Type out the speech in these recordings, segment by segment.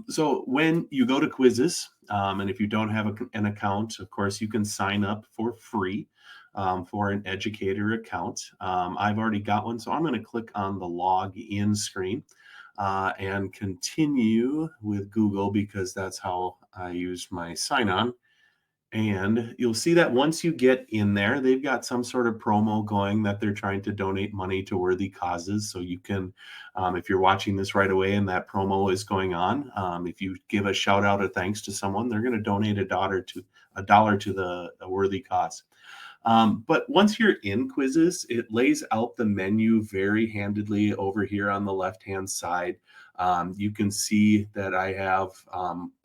So when you go to Quizizz, and if you don't have an account, of course, you can sign up for free for an educator account. I've already got one, so I'm going to click on the log in screen and continue with Google because that's how I use my sign on. And you'll see that once you get in there, they've got some sort of promo going that they're trying to donate money to worthy causes. So you can, if you're watching this right away and that promo is going on, if you give a shout out of thanks to someone, they're going to donate $1 to a worthy cause. But once you're in Quizizz, it lays out the menu very handedly over here on the left-hand side. You can see that I have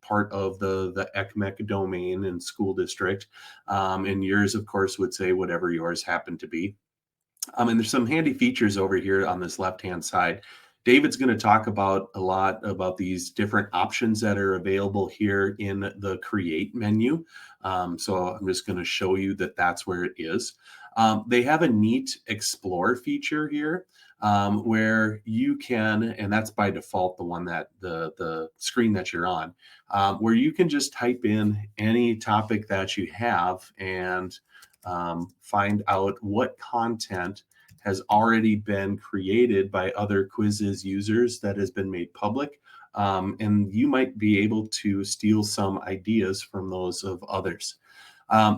part of the ECMEC domain and school district, and yours, of course, would say whatever yours happen to be. And there's some handy features over here on this left-hand side. David's going to talk about a lot about these different options that are available here in the Create menu. So I'm just going to show you that that's where it is. They have a neat Explore feature here where you can, and that's by default the one that the screen that you're on, where you can just type in any topic that you have and find out what content has already been created by other Quizizz users that has been made public. And you might be able to steal some ideas from those of others.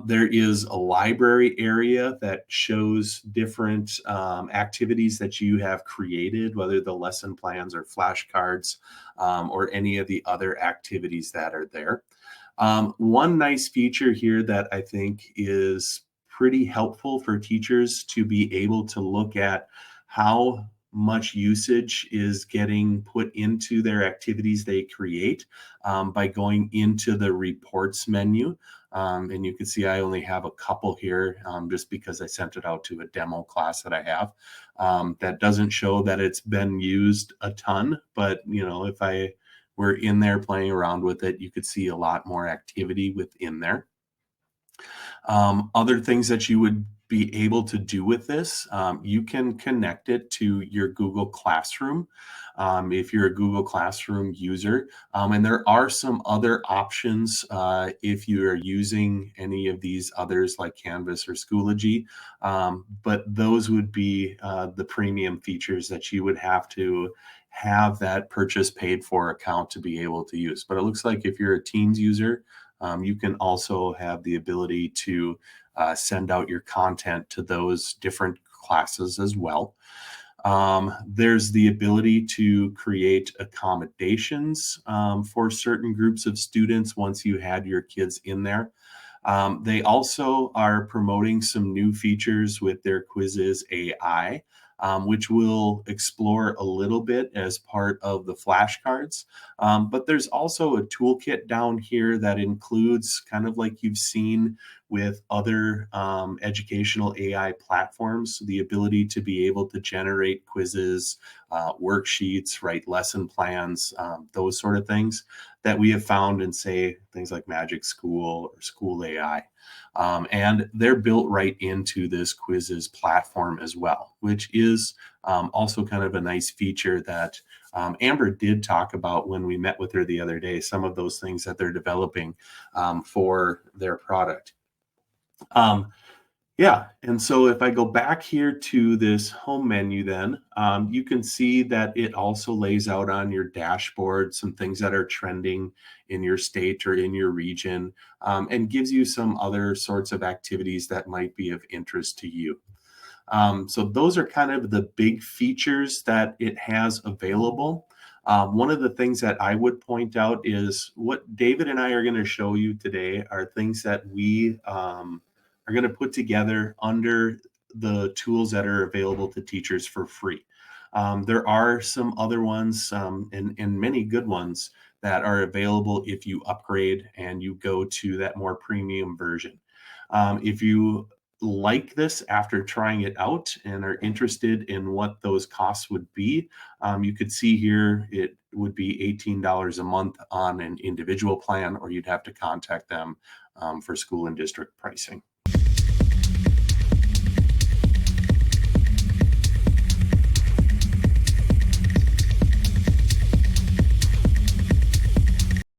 There is a library area that shows different activities that you have created, whether the lesson plans or flashcards or any of the other activities that are there. One nice feature here that I think is pretty helpful for teachers to be able to look at how much usage is getting put into their activities they create by going into the reports menu. And you can see I only have a couple here just because I sent it out to a demo class that I have. That doesn't show that it's been used a ton, but if I were in there playing around with it, you could see a lot more activity within there. Other things that you would be able to do with this, you can connect it to your Google Classroom if you're a Google Classroom user. And there are some other options if you are using any of these others like Canvas or Schoology, but those would be the premium features that you would have to have that purchase paid for account to be able to use. But it looks like if you're a Teams user, you can also have the ability to send out your content to those different classes as well. There's the ability to create accommodations for certain groups of students once you had your kids in there. They also are promoting some new features with their Quizizz AI, which we'll explore a little bit as part of the flashcards. But there's also a toolkit down here that includes, kind of like you've seen with other educational AI platforms, the ability to be able to generate quizzes, worksheets, write lesson plans, those sort of things that we have found in, say, things like Magic School or School AI. And they're built right into this Quizizz platform as well, which is also kind of a nice feature that Amber did talk about when we met with her the other day, some of those things that they're developing for their product. Yeah, and so if I go back here to this home menu, then you can see that it also lays out on your dashboard some things that are trending in your state or in your region, and gives you some other sorts of activities that might be of interest to you. So those are kind of the big features that it has available. One of the things that I would point out is what David and I are going to show you today are things that we are going to put together under the tools that are available to teachers for free. There are some other ones and many good ones that are available if you upgrade and you go to that more premium version. If you like this after trying it out and are interested in what those costs would be, you could see here it would be $18 a month on an individual plan, or you'd have to contact them for school and district pricing.